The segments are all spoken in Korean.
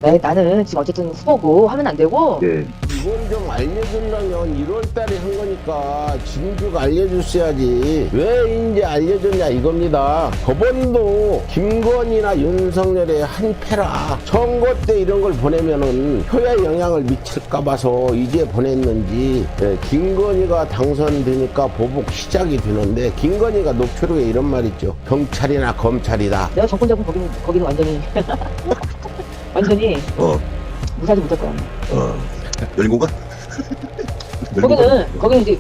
네, 나는 지금 어쨌든 후보고 하면 안 되고. 예. 이걸 좀 알려주려면 1월달에 한 거니까 진즉 알려줬어야지. 왜 이제 알려줬냐 이겁니다. 법원도 김건희나 윤석열의 한 패라. 선거 때 이런 걸 보내면은 표에 영향을 미칠까 봐서 이제 보냈는지. 김건희가 당선되니까 보복 시작이 되는데 김건희가 녹취록에 이런 말 있죠. 경찰이나 검찰이다. 내가 정권 잡은 거기는 완전히 완전히 무사하지 못할 거야. 열린공간? 거기는 이제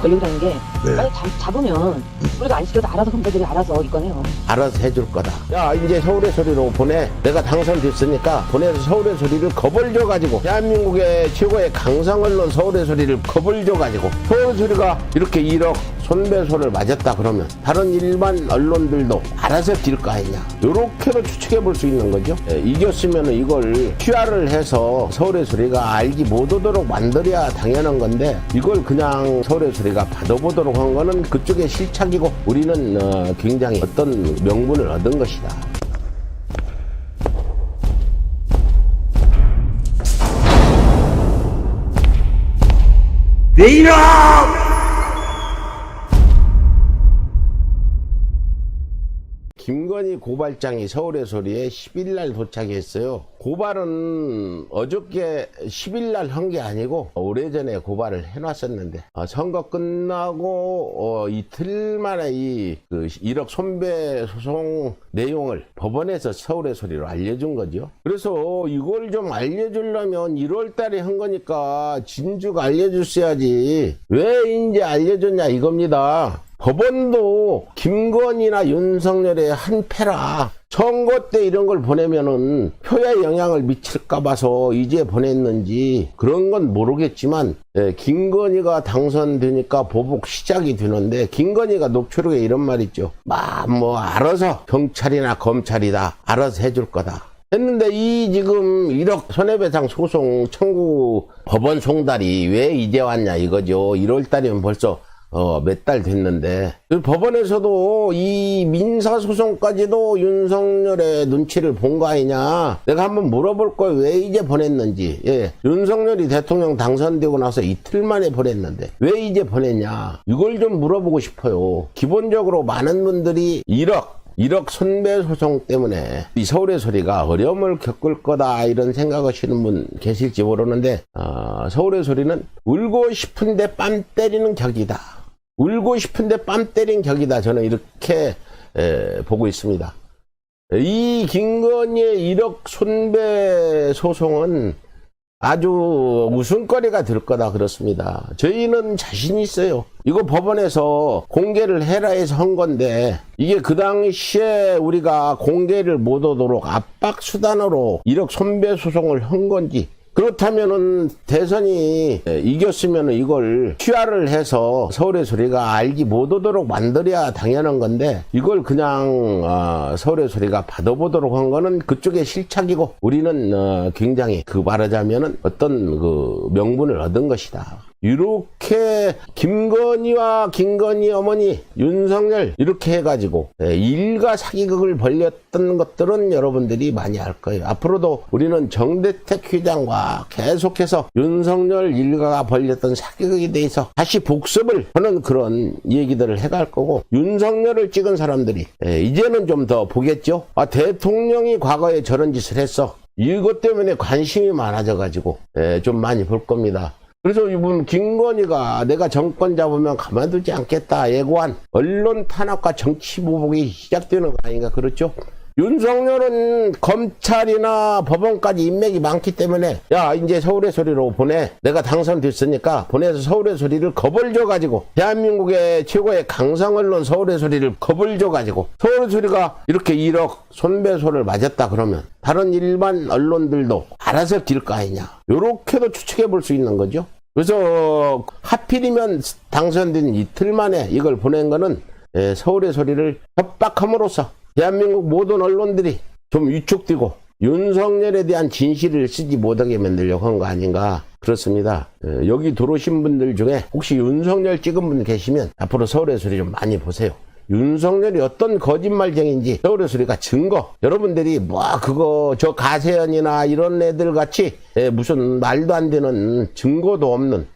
권력이라는 게 네. 만약 잡으면 우리가 안 시켜도 알아서 검사들이 알아서 이거네요. 알아서 해줄 거다. 야, 이제 서울의 소리로 보내. 내가 당선됐으니까 보내서 서울의 소리를 겁을 줘가지고 대한민국의 최고의 강성 언론 서울의 소리를 겁을 줘가지고 서울의 소리가 이렇게 1억 손배소를 맞았다 그러면 다른 일반 언론들도 알아서 뛸 거 아니냐. 요렇게도 추측해 볼 수 있는 거죠. 이겼으면 이걸 취하를 해서 서울의 소리가 알지 못하도록 만들어야 당연한 건데 이걸 그냥 서울의 소리가 받아보도록 한 거는 그쪽의 실착이고 우리는 굉장히 어떤 명분을 얻은 것이다. 내 이름! 김건희 고발장이 서울의 소리에 10일 날 도착했어요. 고발은 어저께 10일 날 한 게 아니고 오래전에 고발을 해놨었는데 선거 끝나고 이틀 만에 이 1억 손배 소송 내용을 법원에서 서울의 소리로 알려준 거죠. 그래서 이걸 좀 알려주려면 1월 달에 한 거니까 진즉 알려줬어야지. 왜 이제 알려줬냐 이겁니다. 법원도 김건희나 윤석열의 한 패라. 선거 때 이런 걸 보내면은 표에 영향을 미칠까 봐서 이제 보냈는지 그런 건 모르겠지만 김건희가 당선되니까 보복 시작이 되는데 김건희가 녹취록에 이런 말 있죠. 뭐 알아서 경찰이나 검찰이다. 알아서 해줄 거다. 했는데 이 지금 1억 손해배상 소송 청구 법원 송달이 왜 이제 왔냐 이거죠. 1월 달이면 벌써 몇 달 됐는데 법원에서도 이 민사소송까지도 윤석열의 눈치를 본 거 아니냐. 내가 한번 물어볼 거야. 왜 이제 보냈는지. 윤석열이 대통령 당선되고 나서 이틀 만에 보냈는데 왜 이제 보냈냐. 이걸 좀 물어보고 싶어요. 기본적으로 많은 분들이 1억 손배소송 때문에 이 서울의 소리가 어려움을 겪을 거다 이런 생각하시는 분 계실지 모르는데 서울의 소리는 울고 싶은데 뺨 때리는 격이다. 울고 싶은데 뺨 때린 격이다. 저는 이렇게 보고 있습니다. 이 김건희의 1억 손배 소송은 아주 웃음거리가 될 거다 그렇습니다. 저희는 자신 있어요. 이거 법원에서 공개를 해라 해서 한 건데 이게 그 당시에 우리가 공개를 못하도록 압박수단으로 1억 손배 소송을 한 건지 그렇다면은 대선이 이겼으면 이걸 취하를 해서 서울의 소리가 알지 못하도록 만들어야 당연한 건데 이걸 그냥 서울의 소리가 받아보도록 한 거는 그쪽의 실착이고 우리는 굉장히 말하자면은 어떤 명분을 얻은 것이다. 이렇게 김건희와 김건희 어머니 윤석열 이렇게 해가지고 일가 사기극을 벌였던 것들은 여러분들이 많이 알 거예요. 앞으로도 우리는 정대택 회장과 계속해서 윤석열 일가가 벌였던 사기극에 대해서 다시 복습을 하는 그런 얘기들을 해갈 거고 윤석열을 찍은 사람들이 이제는 좀 더 보겠죠. 대통령이 과거에 저런 짓을 했어. 이것 때문에 관심이 많아져가지고 좀 많이 볼 겁니다. 그래서 이분 김건희가 내가 정권 잡으면 가만두지 않겠다 예고한 언론 탄압과 정치 보복이 시작되는 거 아닌가 그렇죠? 윤석열은 검찰이나 법원까지 인맥이 많기 때문에 야 이제 서울의 소리로 보내. 내가 당선됐으니까 보내서 서울의 소리를 겁을 줘가지고 대한민국의 최고의 강성 언론 서울의 소리를 겁을 줘가지고 서울의 소리가 이렇게 1억 손배소를 맞았다 그러면 다른 일반 언론들도 알아서 뛸 거 아니냐. 요렇게도 추측해 볼 수 있는 거죠. 그래서 하필이면 당선된 이틀 만에 이걸 보낸 거는 서울의 소리를 협박함으로써 대한민국 모든 언론들이 좀 위축되고 윤석열에 대한 진실을 쓰지 못하게 만들려고 한 거 아닌가 그렇습니다. 여기 들어오신 분들 중에 혹시 윤석열 찍은 분 계시면 앞으로 서울의 소리 좀 많이 보세요. 윤석열이 어떤 거짓말쟁인지 서울의 소리가 증거. 여러분들이 뭐 그거 저 가세연이나 이런 애들 같이 무슨 말도 안 되는 증거도 없는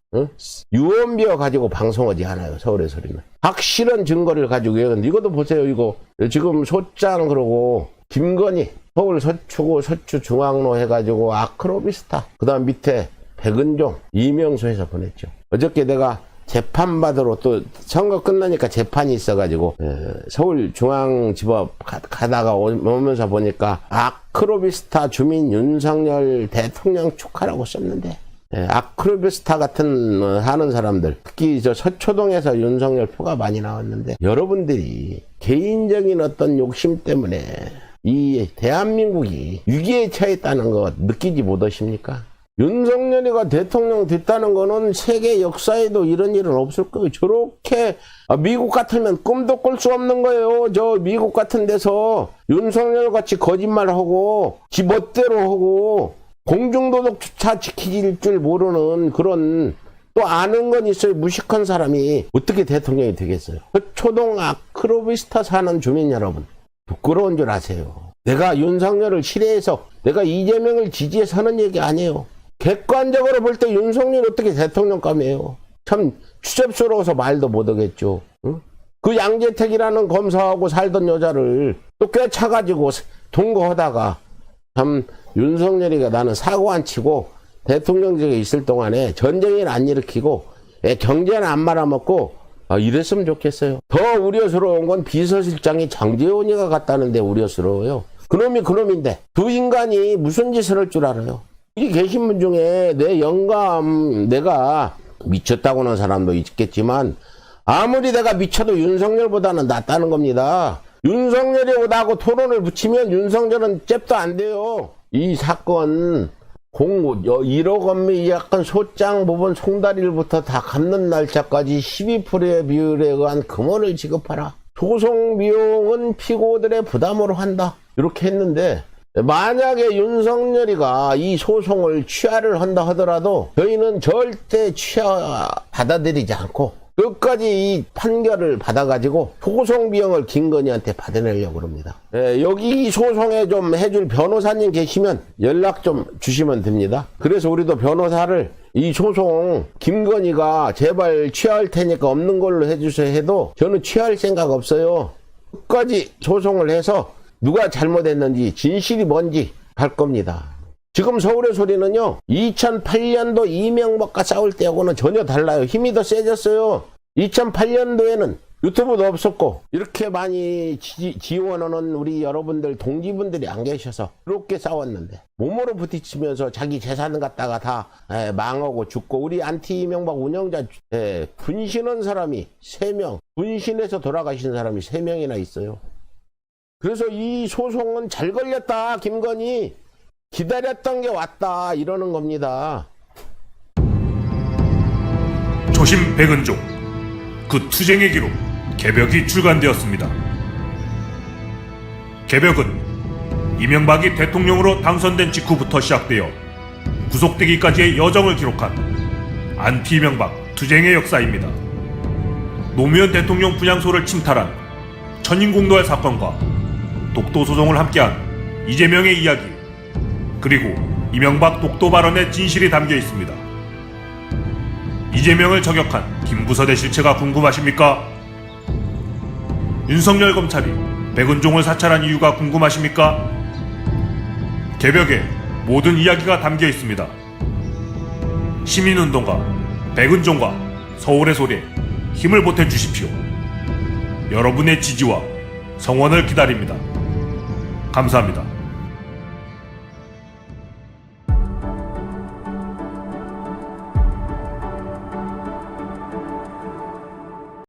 유언비어 가지고 방송하지 않아요. 서울의 소리는 확실한 증거를 가지고. 이것도 보세요. 이거 지금 소장 그러고 김건희 서울 서초구 서초중앙로 해가지고 아크로비스타, 그 다음 밑에 백은종 이명수에서 보냈죠. 어저께 내가 재판받으러 또 선거 끝나니까 재판이 있어가지고 서울중앙지법 가다가 오면서 보니까 아크로비스타 주민 윤석열 대통령 축하라고 썼는데, 아크로비스타 같은 하는 사람들, 특히 저 서초동에서 윤석열 표가 많이 나왔는데, 여러분들이 개인적인 어떤 욕심 때문에 이 대한민국이 위기에 처했다는 거 느끼지 못하십니까? 윤석열이가 대통령 됐다는 거는 세계 역사에도 이런 일은 없을 거예요. 저렇게 미국 같으면 꿈도 꿀 수 없는 거예요. 저 미국 같은 데서 윤석열 같이 거짓말하고 지 멋대로 하고 공중도덕조차 지킬 줄 모르는 그런, 또 아는 건 있어요. 무식한 사람이 어떻게 대통령이 되겠어요. 초동 아크로비스타 사는 주민 여러분, 부끄러운 줄 아세요. 내가 윤석열을 싫어해서 내가 이재명을 지지해서 하는 얘기 아니에요. 객관적으로 볼 때 윤석열 어떻게 대통령감이에요. 참 추접스러워서 말도 못하겠죠. 응? 그 양재택이라는 검사하고 살던 여자를 또 꿰차가지고 동거하다가, 참 윤석열이가 나는 사고 안 치고 대통령직에 있을 동안에 전쟁을 안 일으키고 경제는 안 말아먹고 이랬으면 좋겠어요. 더 우려스러운 건 비서실장이 장제원이가 갔다는데 우려스러워요. 그놈이 그놈인데 두 인간이 무슨 짓을 할 줄 알아요. 여기 계신 분 중에 내 영감, 내가 미쳤다고는 사람도 있겠지만 아무리 내가 미쳐도 윤석열보다는 낫다는 겁니다. 윤석열이 오다고 토론을 붙이면 윤석열은 잽도 안 돼요. 이 사건 1억 원미 약간 소장 부분 송다리를부터 다 갚는 날짜까지 12%의 비율에 의한 금원을 지급하라. 소송 비용은 피고들의 부담으로 한다. 이렇게 했는데, 만약에 윤석열이가 이 소송을 취하를 한다 하더라도 저희는 절대 취하 받아들이지 않고 끝까지 이 판결을 받아가지고 소송 비용을 김건희한테 받아내려고 합니다. 여기 이 소송에 좀 해줄 변호사님 계시면 연락 좀 주시면 됩니다. 그래서 우리도 변호사를 이 소송 김건희가 제발 취하할 테니까 없는 걸로 해주세요 해도 저는 취할 생각 없어요. 끝까지 소송을 해서 누가 잘못했는지 진실이 뭔지 갈 겁니다. 지금 서울의 소리는요, 2008년도 이명박과 싸울 때하고는 전혀 달라요. 힘이 더 세졌어요. 2008년도에는 유튜브도 없었고 이렇게 많이 지원하는 우리 여러분들 동지분들이 안 계셔서 그렇게 싸웠는데, 몸으로 부딪히면서 자기 재산을 갖다가 다 망하고 죽고, 우리 안티 이명박 운영자 분신한 사람이 3명, 분신해서 돌아가신 사람이 3명이나 있어요. 그래서 이 소송은 잘 걸렸다, 김건희 기다렸던 게 왔다, 이러는 겁니다. 조심 백은종, 그 투쟁의 기록 개벽이 출간되었습니다. 개벽은 이명박이 대통령으로 당선된 직후부터 시작되어 구속되기까지의 여정을 기록한 안티 이명박 투쟁의 역사입니다. 노무현 대통령 분향소를 침탈한 천인공노의 사건과 독도 소송을 함께한 이재명의 이야기, 그리고 이명박 독도 발언의 진실이 담겨 있습니다. 이재명을 저격한 김부선의 실체가 궁금하십니까? 윤석열 검찰이 백은종을 사찰한 이유가 궁금하십니까? 개벽에 모든 이야기가 담겨 있습니다. 시민운동가 백은종과 서울의 소리에 힘을 보태주십시오. 여러분의 지지와 성원을 기다립니다. 감사합니다.